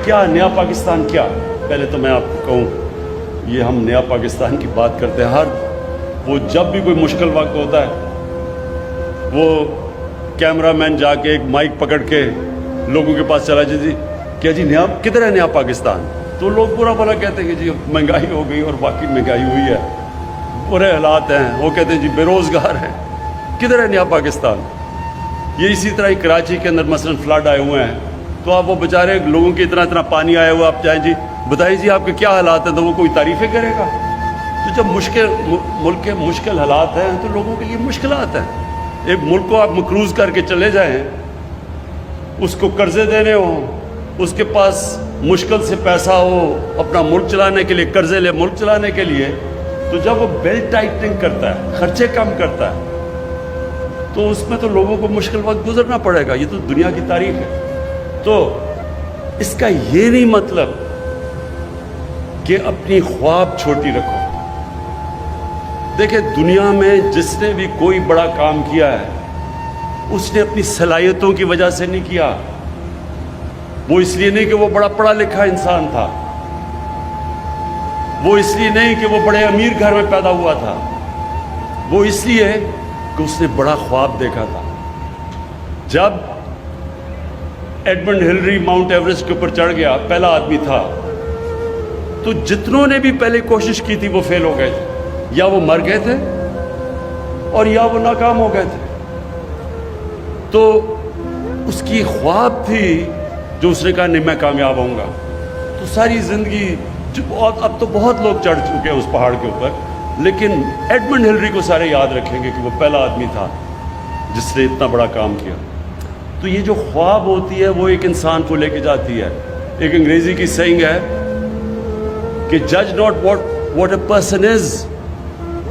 کیا نیا پاکستان کیا؟ پہلے تو میں آپ کو کہوں یہ ہم نیا پاکستان کی بات کرتے ہیں، وہ جب بھی کوئی مشکل وقت ہوتا ہے وہ کیمرہ مین جا کے ایک مائک پکڑ کے لوگوں کے پاس چلا جی کیا جی نیا کدھر ہے نیا پاکستان؟ تو لوگ برا بھلا کہتے ہیں کہ جی مہنگائی ہو گئی، اور واقعی مہنگائی ہوئی ہے، برے حالات ہیں، وہ کہتے ہیں جی بے روزگار ہیں، کدھر ہے نیا پاکستان؟ یہ اسی طرح ہی کراچی کے اندر مثلا فلڈ آئے ہوئے ہیں، تو آپ وہ بیچارے لوگوں کے اتنا پانی آیا ہوا، آپ جائیں جی بتائیں جی آپ کے کیا حالات ہیں، تو وہ کوئی تعریفیں کرے گا؟ تو جب ملک کے مشکل حالات ہیں تو لوگوں کے لیے مشکلات ہیں۔ ایک ملک کو آپ مقروض کر کے چلے جائیں، اس کو قرضے دینے ہوں، اس کے پاس مشکل سے پیسہ ہو اپنا ملک چلانے کے لیے، قرضے لے ملک چلانے کے لیے، تو جب وہ بیلٹ ٹائٹنگ کرتا ہے، خرچے کم کرتا ہے، تو اس میں تو لوگوں کو مشکل وقت گزرنا پڑے گا۔ یہ تو دنیا کی تاریخ ہے۔ تو اس کا یہ نہیں مطلب کہ اپنی خواب چھوٹی رکھو۔ دیکھیں دنیا میں جس نے بھی کوئی بڑا کام کیا ہے اس نے اپنی صلاحیتوں کی وجہ سے نہیں کیا، وہ اس لیے نہیں کہ وہ بڑا پڑھا لکھا انسان تھا، وہ اس لیے نہیں کہ وہ بڑے امیر گھر میں پیدا ہوا تھا، وہ اس لیے کہ اس نے بڑا خواب دیکھا تھا۔ جب ایڈمنڈ ہلری ماؤنٹ ایوریسٹ کے اوپر چڑھ گیا، پہلا آدمی تھا، تو جتنوں نے بھی پہلے کوشش کی تھی وہ فیل ہو گئے تھے، یا وہ مر گئے تھے اور یا وہ ناکام ہو گئے تھے۔ تو اس کی خواب تھی جو اس نے کہا نہیں میں کامیاب ہوں گا، تو ساری زندگی اب تو بہت لوگ چڑھ چکے ہیں اس پہاڑ کے اوپر، لیکن ایڈمنڈ ہلری کو سارے یاد رکھیں گے کہ وہ پہلا آدمی تھا جس نے اتنا بڑا کام کیا۔ تو یہ جو خواب ہوتی ہے وہ ایک انسان کو لے کے جاتی ہے۔ ایک انگریزی کی سیئنگ ہے کہ جج not what a person is,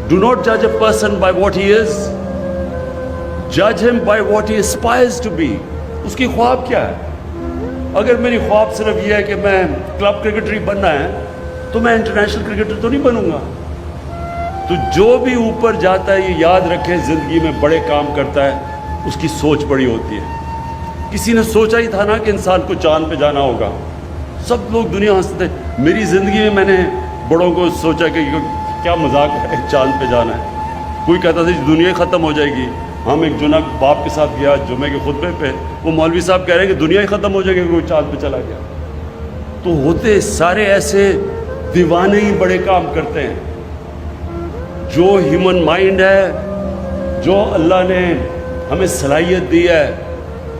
do not جج a person by what he از، جج ہم by what he aspires to be. اس کی خواب کیا ہے؟ اگر میری خواب صرف یہ ہے کہ میں کلب کرکٹر ہی بننا ہے تو میں انٹرنیشنل کرکٹر تو نہیں بنوں گا۔ تو جو بھی اوپر جاتا ہے یہ یاد رکھیں زندگی میں بڑے کام کرتا ہے اس کی سوچ بڑی ہوتی ہے۔ کسی نے سوچا ہی تھا نا کہ انسان کو چاند پہ جانا ہوگا، سب لوگ دنیا ہنستے تھے۔ میری زندگی میں نے بڑوں کو سوچا کہ کیا مذاق ہے چاند پہ جانا ہے۔ کوئی کہتا تھا دنیا ہی ختم ہو جائے گی۔ ہم ایک جنہ باپ کے ساتھ گیا جمعے کے خطبے پہ، وہ مولوی صاحب کہہ رہے ہیں کہ دنیا ہی ختم ہو جائے گی، کوئی چاند پہ چلا گیا۔ تو ہوتے سارے ایسے دیوانے ہی بڑے کام کرتے ہیں۔ جو ہیومن مائنڈ ہے، جو اللہ نے ہمیں صلاحیت دی ہے،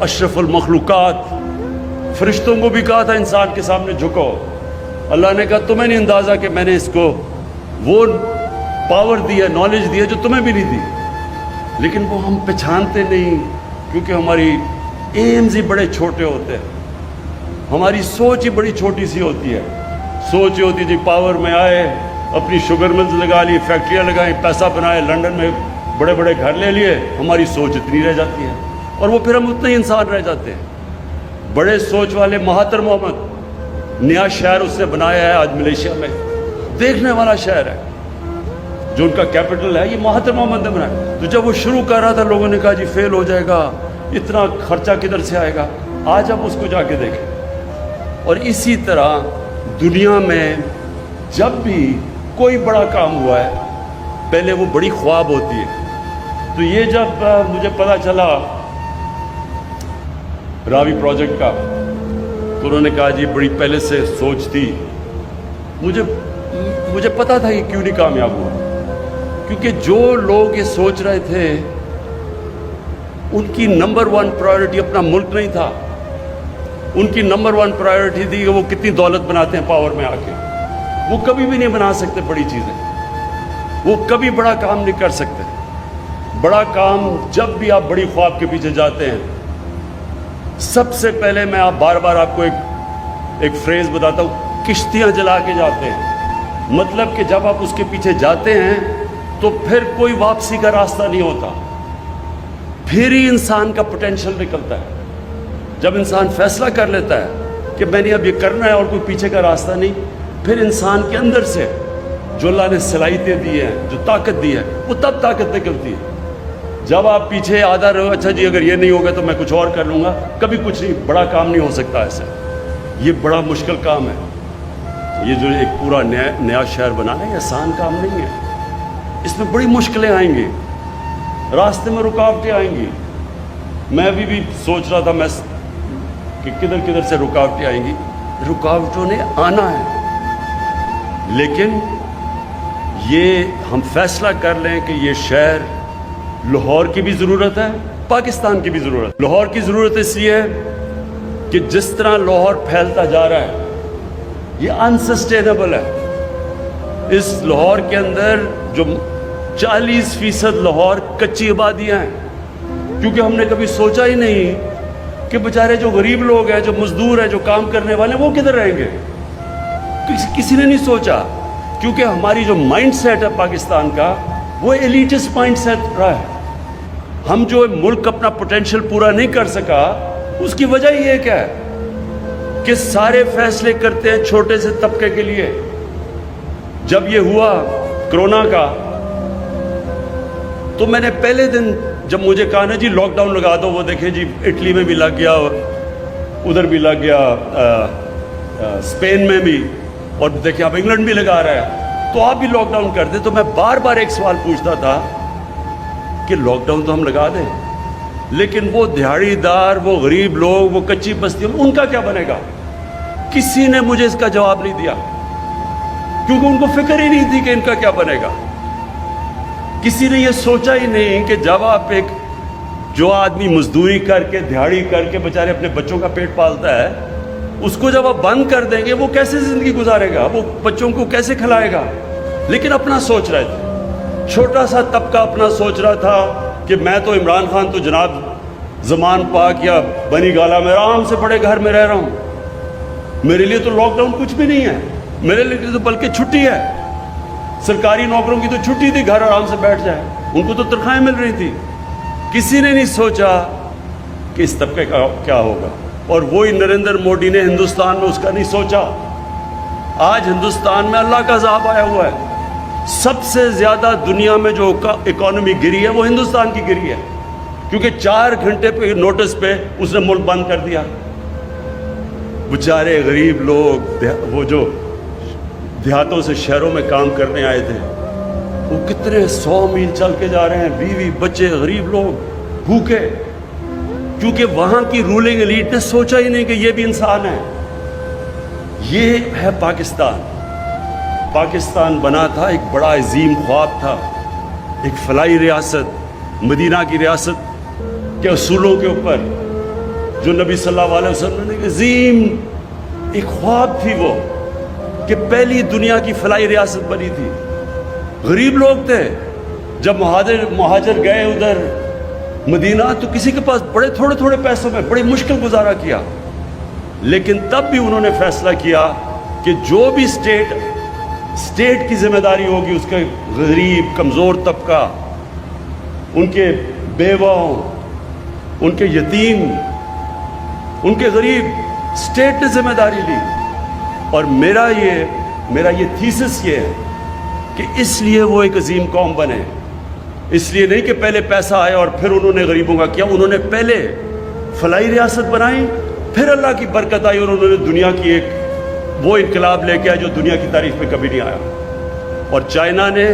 اشرف المخلوقات، فرشتوں کو بھی کہا تھا انسان کے سامنے جھکو، اللہ نے کہا تمہیں نہیں اندازہ کہ میں نے اس کو وہ پاور دی ہے، نالج دی ہے جو تمہیں بھی نہیں دی، لیکن وہ ہم پہچانتے نہیں کیونکہ ہماری ایمز ہی بڑے چھوٹے ہوتے ہیں، ہماری سوچ ہی بڑی چھوٹی سی ہوتی ہے۔ سوچ یہ ہوتی جی پاور میں آئے، اپنی شوگر ملز لگا لی، فیکٹریاں لگائیں، پیسہ بنائے، لنڈن میں بڑے بڑے گھر لے لیے، ہماری سوچ اتنی رہ جاتی ہے اور وہ پھر ہم اتنے ہی انسان رہ جاتے ہیں۔ بڑے سوچ والے مہاتر محمد، نیا شہر اس نے بنایا ہے آج ملیشیا میں، دیکھنے والا شہر ہے، جو ان کا کیپٹل ہے، یہ مہاتر محمد نے بنایا۔ تو جب وہ شروع کر رہا تھا لوگوں نے کہا جی فیل ہو جائے گا، اتنا خرچہ کدھر سے آئے گا؟ آج اب اس کو جا کے دیکھیں۔ اور اسی طرح دنیا میں جب بھی کوئی بڑا کام ہوا ہے پہلے وہ بڑی خواب ہوتی ہے۔ تو یہ جب مجھے پتا چلا راوی پروجیکٹ کا، تو انہوں نے کہا جی بڑی پہلے سے سوچ تھی، مجھے پتا تھا یہ کیوں نہیں کامیاب ہوا، کیونکہ جو لوگ یہ سوچ رہے تھے ان کی نمبر 1 پرائیورٹی اپنا ملک نہیں تھا، ان کی نمبر 1 پرائیورٹی تھی کہ وہ کتنی دولت بناتے ہیں پاور میں آ کے۔ وہ کبھی بھی نہیں بنا سکتے بڑی چیزیں، وہ کبھی بڑا کام نہیں کر سکتے۔ بڑا کام جب بھی آپ بڑی خواب کے پیچھے جاتے ہیں، سب سے پہلے میں بار بار آپ کو ایک فریز بتاتا ہوں، کشتیاں جلا کے جاتے ہیں۔ مطلب کہ جب آپ اس کے پیچھے جاتے ہیں تو پھر کوئی واپسی کا راستہ نہیں ہوتا، پھر ہی انسان کا پوٹینشیل نکلتا ہے۔ جب انسان فیصلہ کر لیتا ہے کہ میں نے اب یہ کرنا ہے اور کوئی پیچھے کا راستہ نہیں، پھر انسان کے اندر سے جو اللہ نے صلاحیتیں دی ہیں، جو طاقت دی ہے، وہ تب طاقت نکلتی ہے۔ جب آپ پیچھے آدھا رہو، اچھا جی اگر یہ نہیں ہوگا تو میں کچھ اور کر لوں گا، کبھی کچھ نہیں، بڑا کام نہیں ہو سکتا ایسے۔ یہ بڑا مشکل کام ہے. یہ جو ایک پورا نیا شہر بنانا یہ آسان کام نہیں ہے. اس میں بڑی مشکلیں آئیں گی, راستے میں رکاوٹیں آئیں گی. میں ابھی بھی سوچ رہا تھا کہ کدھر سے رکاوٹیں آئیں گی. رکاوٹوں نے آنا ہے, لیکن یہ ہم فیصلہ کر لیں کہ یہ شہر لاہور کی بھی ضرورت ہے, پاکستان کی بھی ضرورت. لاہور کی ضرورت اس لیے کہ جس طرح لاہور پھیلتا جا رہا ہے یہ انسسٹینیبل ہے. اس لاہور کے اندر جو 40% لاہور کچی آبادیاں ہیں, کیونکہ ہم نے کبھی سوچا ہی نہیں کہ بیچارے جو غریب لوگ ہیں, جو مزدور ہیں, جو کام کرنے والے ہیں, وہ کدھر رہیں گے. کسی نے نہیں سوچا, کیونکہ ہماری جو مائنڈ سیٹ ہے پاکستان کا وہ ایلیٹسٹ مائنڈ سیٹ رہا ہے. ہم جو ملک اپنا پوٹینشیل پورا نہیں کر سکا, اس کی وجہ یہ کیا ہے کہ سارے فیصلے کرتے ہیں چھوٹے سے طبقے کے لیے. جب یہ ہوا کرونا کا, تو میں نے پہلے دن جب مجھے کہا نا جی لاک ڈاؤن لگا دو, وہ دیکھیں جی اٹلی میں بھی لگ گیا, ادھر بھی لگ گیا, اسپین میں بھی, اور دیکھیں اب انگلینڈ بھی لگا رہا ہے, تو آپ بھی لاک ڈاؤن کر دیں. تو میں بار بار ایک سوال پوچھتا تھا کہ لاک ڈاؤن تو ہم لگا دیں, لیکن وہ دیہڑی دار, وہ غریب لوگ, وہ کچی بستیوں, ان کا کیا بنے گا؟ کسی نے مجھے اس کا جواب نہیں دیا, کیونکہ ان کو فکر ہی نہیں تھی کہ ان کا کیا بنے گا. کسی نے یہ سوچا ہی نہیں کہ جب آپ جو آدمی مزدوری کر کے, دیہڑی کر کے بیچارے اپنے بچوں کا پیٹ پالتا ہے, اس کو جب آپ بند کر دیں گے وہ کیسے زندگی گزارے گا, وہ بچوں کو کیسے کھلائے گا. لیکن اپنا سوچ رہے تھے, چھوٹا سا طبقہ اپنا سوچ رہا تھا کہ میں تو عمران خان تو جناب زمان پاک یا بنی گالا میں آرام سے بڑے گھر میں رہ رہا ہوں, میرے لیے تو لاک ڈاؤن کچھ بھی نہیں ہے, میرے لیے تو بلکہ چھٹی ہے. سرکاری نوکروں کی تو چھٹی تھی, گھر آرام سے بیٹھ جائے, ان کو تو تنخواہیں مل رہی تھی. کسی نے نہیں سوچا کہ اس طبقے کا کیا ہوگا. اور وہی نریندر مودی نے ہندوستان میں اس کا نہیں سوچا. آج ہندوستان میں اللہ کا عذاب آیا ہوا ہے. سب سے زیادہ دنیا میں جو اکانومی گری ہے وہ ہندوستان کی گری ہے, کیونکہ 4 گھنٹے پہ نوٹس پہ اس نے ملک بند کر دیا. بیچارے غریب لوگ, وہ جو دیہاتوں سے شہروں میں کام کرنے آئے تھے, وہ کتنے 100 میل چل کے جا رہے ہیں, بیوی بچے, غریب لوگ بھوکے, کیونکہ وہاں کی رولنگ ایلیٹ نے سوچا ہی نہیں کہ یہ بھی انسان ہے. یہ ہے پاکستان. پاکستان بنا تھا, ایک بڑا عظیم خواب تھا, ایک فلاحی ریاست, مدینہ کی ریاست کے اصولوں کے اوپر, جو نبی صلی اللہ علیہ وسلم نے عظیم ایک خواب تھی وہ, کہ پہلی دنیا کی فلاحی ریاست بنی تھی. غریب لوگ تھے. جب مہاجر گئے ادھر مدینہ, تو کسی کے پاس بڑے تھوڑے پیسوں میں بڑی مشکل گزارا کیا, لیکن تب بھی انہوں نے فیصلہ کیا کہ جو بھی اسٹیٹ کی ذمہ داری ہوگی, اس کے غریب کمزور طبقہ, ان کے بیواؤں, ان کے یتیم, ان کے غریب, اسٹیٹ نے ذمہ داری لی. اور میرا یہ تھیسس یہ ہے کہ اس لیے وہ ایک عظیم قوم بنے. اس لیے نہیں کہ پہلے پیسہ آیا اور پھر انہوں نے غریبوں کا کیا, انہوں نے پہلے فلاحی ریاست بنائی, پھر اللہ کی برکت آئی اور انہوں نے دنیا کی ایک وہ انقلاب لے کے آیا جو دنیا کی تاریخ میں کبھی نہیں آیا. اور چائنا نے,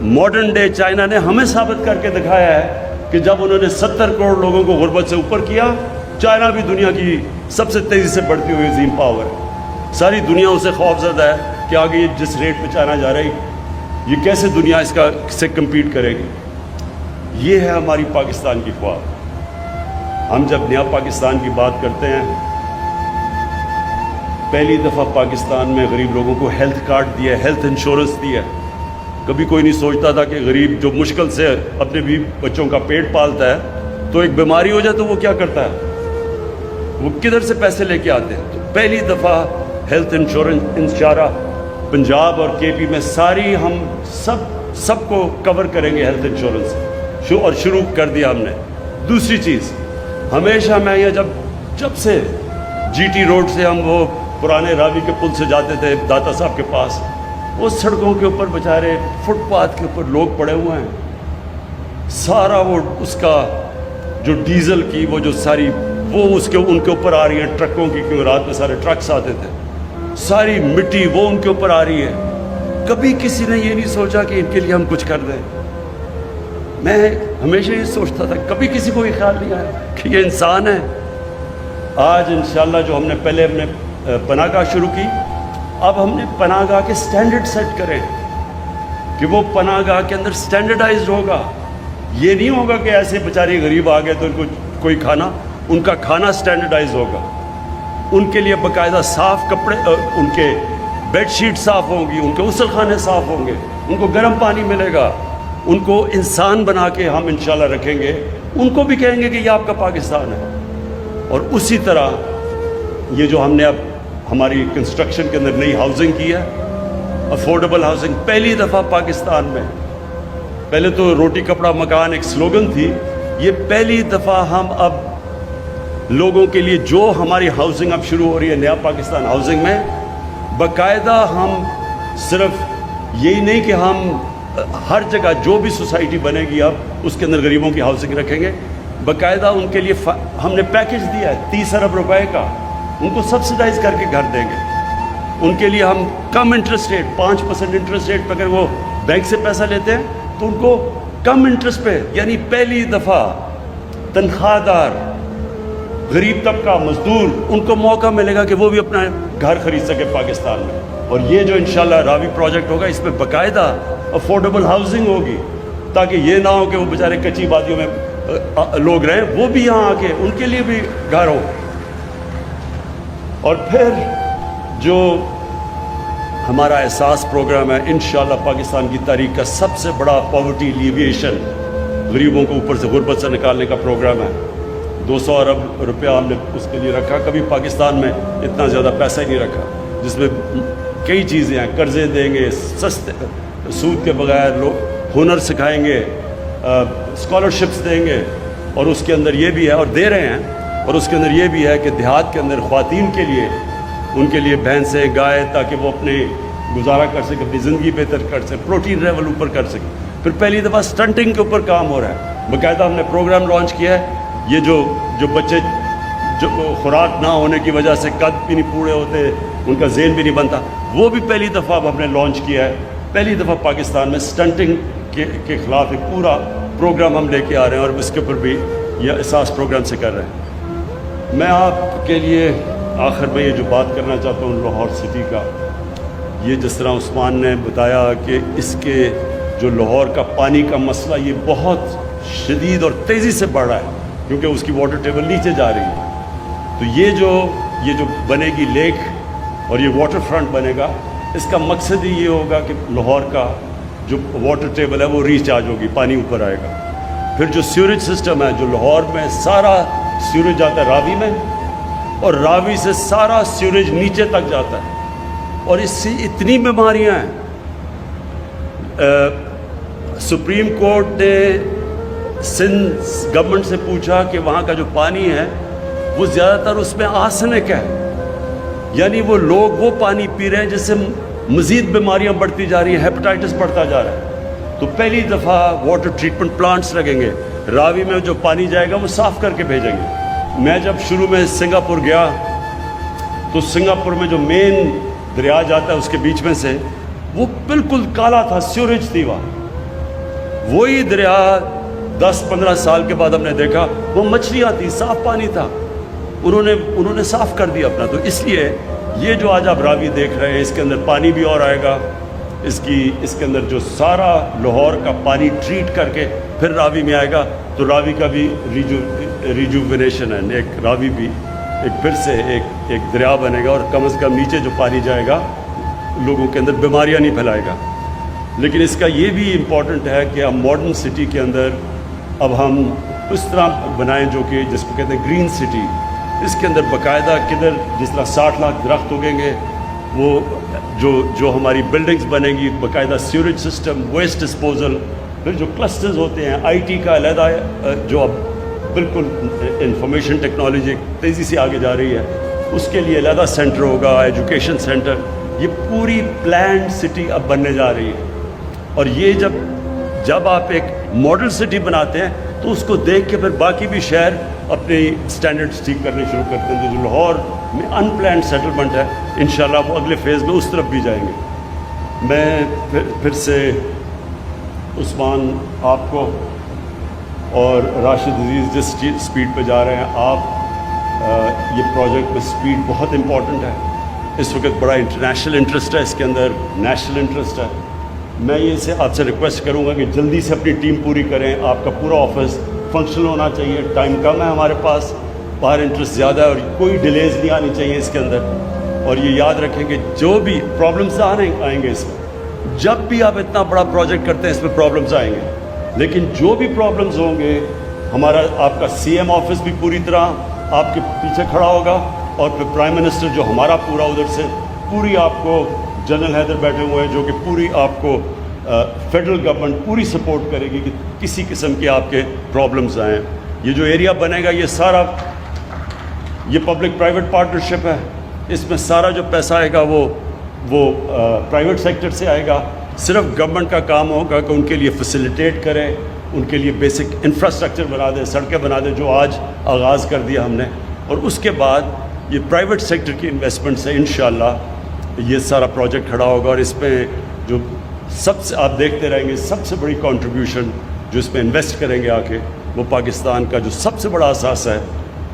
ماڈرن ڈے چائنا نے ہمیں ثابت کر کے دکھایا ہے کہ جب انہوں نے 70 کروڑ لوگوں کو غربت سے اوپر کیا, چائنا بھی دنیا کی سب سے تیزی سے بڑھتی ہوئی عظیم پاور ہے. ساری دنیا اسے خوف زدہ ہے کہ آگے یہ جس ریٹ پہ چائنا جا رہی, یہ کیسے دنیا اس کا سے کمپیٹ کرے گی. یہ ہے ہماری پاکستان کی خواب. ہم جب نیا پاکستان کی بات کرتے ہیں, پہلی دفعہ پاکستان میں غریب لوگوں کو ہیلتھ کارڈ دیا, ہیلتھ انشورنس دیا. کبھی کوئی نہیں سوچتا تھا کہ غریب جو مشکل سے اپنے بھی بچوں کا پیٹ پالتا ہے, تو ایک بیماری ہو جائے تو وہ کیا کرتا ہے, وہ کدھر سے پیسے لے کے آتے ہیں. تو پہلی دفعہ ہیلتھ انشورنس انشارہ پنجاب اور کے پی میں ساری ہم سب کو کور کریں گے ہیلتھ انشورنس, اور شروع کر دیا ہم نے. دوسری چیز, ہمیشہ میں یہ جب سے جی ٹی روڈ سے ہم وہ پرانے راوی کے پل سے جاتے تھے داتا صاحب کے پاس, وہ سڑکوں کے اوپر بیچارے فٹ پاتھ کے اوپر لوگ پڑے ہوئے ہیں, سارا وہ اس کا جو ڈیزل کی وہ جو ساری وہ ان کے اوپر آ رہی ہیں ٹرکوں کی، کیونکہ رات میں سارے ٹرکس آتے تھے، ساری مٹی وہ ان کے اوپر آ رہی ہے۔ کبھی کسی نے یہ نہیں سوچا کہ ان کے لیے ہم کچھ کر دیں۔ میں ہمیشہ یہ سوچتا تھا، کبھی کسی کو یہ خیال نہیں آیا کہ یہ انسان ہے۔ آج انشاءاللہ جو ہم نے پہلے ہم نے پناہ گاہ شروع کی، اب ہم نے پناہ گاہ کے سٹینڈرڈ سیٹ کریں کہ وہ پناہ گاہ کے اندر سٹینڈرڈائزڈ ہوگا۔ یہ نہیں ہوگا کہ ایسے بیچارے غریب آ گئے تو ان کو کوئی کھانا، ان کا کھانا سٹینڈرڈائز ہوگا، ان کے لیے باقاعدہ صاف کپڑے، ان کے بیڈ شیٹ صاف ہوں گی، ان کے غسل خانے صاف ہوں گے، ان کو گرم پانی ملے گا، ان کو انسان بنا کے ہم انشاءاللہ رکھیں گے، ان کو بھی کہیں گے کہ یہ آپ کا پاکستان ہے۔ اور اسی طرح یہ جو ہم نے اب ہماری کنسٹرکشن کے اندر نئی ہاؤسنگ کی ہے، افورڈیبل ہاؤسنگ، پہلی دفعہ پاکستان میں، پہلے تو روٹی کپڑا مکان ایک سلوگن تھی، یہ پہلی دفعہ ہم اب لوگوں کے لیے جو ہماری ہاؤسنگ اب شروع ہو رہی ہے نیا پاکستان ہاؤسنگ میں، باقاعدہ ہم صرف یہی نہیں کہ ہم ہر جگہ جو بھی سوسائٹی بنے گی اب اس کے اندر غریبوں کی ہاؤسنگ رکھیں گے، باقاعدہ ان کے لیے ہم نے پیکج دیا ہے 30 ارب روپے کا، ان کو سبسڈائز کر کے گھر دیں گے، ان کے لیے ہم کم انٹرسٹ ریٹ 5% انٹرسٹ ریٹ پہ اگر وہ بینک سے پیسہ لیتے ہیں تو ان کو کم انٹرسٹ پہ، یعنی پہلی دفعہ تنخواہ دار غریب طبقہ مزدور ان کو موقع ملے گا کہ وہ بھی اپنا گھر خرید سکے پاکستان میں۔ اور یہ جو انشاءاللہ راوی پروجیکٹ ہوگا اس میں باقاعدہ افورڈیبل ہاؤسنگ ہوگی، تاکہ یہ نہ ہو کہ وہ بیچارے کچی وادیوں میں لوگ رہیں، وہ بھی یہاں آ کے ان کے لیے بھی گھر ہو۔ اور پھر جو ہمارا احساس پروگرام ہے انشاءاللہ پاکستان کی تاریخ کا سب سے بڑا پاورٹی ایلیویشن، غریبوں کو اوپر سے غربت سے نکالنے کا پروگرام ہے۔ 200 ارب روپیہ ہم نے اس کے لیے رکھا، کبھی پاکستان میں اتنا زیادہ پیسہ ہی نہیں رکھا، جس میں کئی چیزیں ہیں، قرضے دیں گے سستے سود کے بغیر، لوگ ہنر سکھائیں گے، اسکالرشپس دیں گے، اور اس کے اندر یہ بھی ہے اور دے رہے ہیں، اور اس کے اندر یہ بھی ہے کہ دیہات کے اندر خواتین کے لیے، ان کے لیے بھینسیں گائے، تاکہ وہ اپنے گزارا کر سکے، اپنی زندگی بہتر کر سکے، پروٹین لیول اوپر کر سکے۔ پھر پہلی دفعہ سٹنٹنگ کے اوپر کام ہو رہا ہے، باقاعدہ ہم نے پروگرام لانچ کیا ہے۔ یہ جو بچے جو خوراک نہ ہونے کی وجہ سے قد بھی نہیں پورے ہوتے، ان کا ذہن بھی نہیں بنتا، وہ بھی پہلی دفعہ اب ہم نے لانچ کیا ہے۔ پہلی دفعہ پاکستان میں سٹنٹنگ کے خلاف ایک پورا پروگرام ہم لے کے آ رہے ہیں، اور اس کے اوپر بھی یہ احساس پروگرام سے کر رہے ہیں۔ میں آپ کے لیے آخر میں یہ جو بات کرنا چاہتا ہوں لاہور سٹی کا، یہ جس طرح عثمان نے بتایا کہ اس کے جو لاہور کا پانی کا مسئلہ یہ بہت شدید اور تیزی سے بڑھ رہا ہے، کیونکہ اس کی واٹر ٹیبل نیچے جا رہی ہے۔ تو یہ جو بنے گی لیک اور یہ واٹر فرنٹ بنے گا، اس کا مقصد ہی یہ ہوگا کہ لاہور کا جو واٹر ٹیبل ہے وہ ریچارج ہوگی، پانی اوپر آئے گا۔ پھر جو سیوریج سسٹم ہے، جو لاہور میں سارا سیوریج جاتا ہے راوی میں، اور راوی سے سارا سیوریج نیچے تک جاتا ہے، اور اس سے اتنی بیماریاں ہیں۔ سپریم کورٹ نے سندھ گورنمنٹ سے پوچھا کہ وہاں کا جو پانی ہے وہ زیادہ تر اس میں آرسینک ہے، یعنی وہ لوگ وہ پانی پی رہے ہیں جس سے مزید بیماریاں بڑھتی جا رہی ہیں، ہیپاٹائٹس بڑھتا جا رہا ہے۔ تو پہلی دفعہ واٹر ٹریٹمنٹ پلانٹس لگیں گے، راوی میں جو پانی جائے گا وہ صاف کر کے بھیجیں گے۔ میں جب شروع میں سنگاپور گیا تو سنگاپور میں جو مین دریا جاتا ہے اس کے بیچ میں سے وہ بالکل کالا تھا، سیوریج تھی وہاں۔ وہی دریا 10-15 سال کے بعد ہم نے دیکھا وہ مچھلیاں تھیں، صاف پانی تھا، انہوں نے صاف کر دیا اپنا۔ تو اس لیے یہ جو آج آپ راوی دیکھ رہے ہیں، اس کے اندر پانی بھی اور آئے گا، اس کے اندر جو سارا لاہور کا پانی ٹریٹ کر کے پھر راوی میں آئے گا، تو راوی کا بھی ریجووینیشن ہے، ایک راوی بھی ایک پھر سے ایک دریا بنے گا، اور کم از کم نیچے جو پانی جائے گا لوگوں کے اندر بیماریاں نہیں پھیلائے گا۔ لیکن اس کا یہ بھی امپورٹنٹ ہے کہ ہم ماڈرن سٹی کے اندر اب ہم اس طرح بنائیں جو کہ جس کو کہتے ہیں گرین سٹی، اس کے اندر باقاعدہ کدھر جس طرح 60 لاکھ درخت اگیں گے، وہ جو ہماری بلڈنگز بنے گی، باقاعدہ سیوریج سسٹم، ویسٹ ڈسپوزل، پھر جو کلسٹرز ہوتے ہیں، آئی ٹی کا علیحدہ جو اب بالکل انفارمیشن ٹیکنالوجی تیزی سے آگے جا رہی ہے، اس کے لیے علیحدہ سینٹر ہوگا، ایجوکیشن سینٹر۔ یہ پوری پلانڈ سٹی اب بننے جا رہی ہے، اور یہ جب آپ ایک ماڈل سٹی بناتے ہیں تو اس کو دیکھ کے پھر باقی بھی شہر اپنے اسٹینڈرڈس ٹھیک کرنے شروع کرتے ہیں. جو لاہور میں ان پلانڈ سیٹلمنٹ ہے انشاءاللہ وہ اگلے فیز میں اس طرف بھی جائیں گے. میں پھر سے عثمان آپ کو اور راشد عزیز جس سپیڈ پہ جا رہے ہیں آپ, یہ پروجیکٹ میں سپیڈ بہت امپورٹنٹ ہے. اس وقت بڑا انٹرنیشنل انٹرسٹ ہے اس کے اندر, نیشنل انٹرسٹ ہے. میں یہ سے آپ سے ریکویسٹ کروں گا کہ جلدی سے اپنی ٹیم پوری کریں. آپ کا پورا آفس فنکشنل ہونا چاہیے. ٹائم کم ہے ہمارے پاس, باہر انٹرسٹ زیادہ ہے اور کوئی ڈیلیز نہیں آنی چاہیے اس کے اندر. اور یہ یاد رکھیں کہ جو بھی پرابلمس آئیں گے اس میں, جب بھی آپ اتنا بڑا پروجیکٹ کرتے ہیں اس میں پرابلمس آئیں گے, لیکن جو بھی پرابلمس ہوں گے ہمارا آپ کا سی ایم آفس بھی پوری طرح آپ کے پیچھے کھڑا ہوگا, اور پھر پرائم منسٹر جو ہمارا پورا ادھر سے پوری آپ کو, جنرل حیدر بیٹھے ہوئے ہیں جو کہ پوری آپ کو فیڈرل گورنمنٹ پوری سپورٹ کرے گی کہ کسی قسم کے آپ کے پرابلمس آئیں. یہ جو ایریا بنے گا یہ سارا یہ پبلک پرائیویٹ پارٹنرشپ ہے. اس میں سارا جو پیسہ آئے گا وہ پرائیویٹ سیکٹر سے آئے گا. صرف گورنمنٹ کا کام ہوگا کہ ان کے لیے فیسیلیٹیٹ کریں, ان کے لیے بیسک انفراسٹرکچر بنا دیں, سڑکیں بنا دیں جو آج آغاز کر دیا ہم نے. اور اس کے بعد یہ پرائیویٹ سیکٹر کی انویسٹمنٹ سے انشاءاللہ یہ سارا پروجیکٹ کھڑا ہوگا. اور اس پہ جو سب سے آپ دیکھتے رہیں گے سب سے بڑی کنٹریبیوشن جو اس میں انویسٹ کریں گے آ کے, وہ پاکستان کا جو سب سے بڑا اثاثہ ہے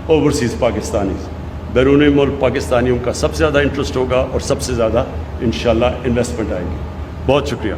اوورسیز پاکستانی, بیرون ملک پاکستانیوں کا سب سے زیادہ انٹرسٹ ہوگا اور سب سے زیادہ انشاءاللہ انویسٹمنٹ آئے گی. بہت شکریہ.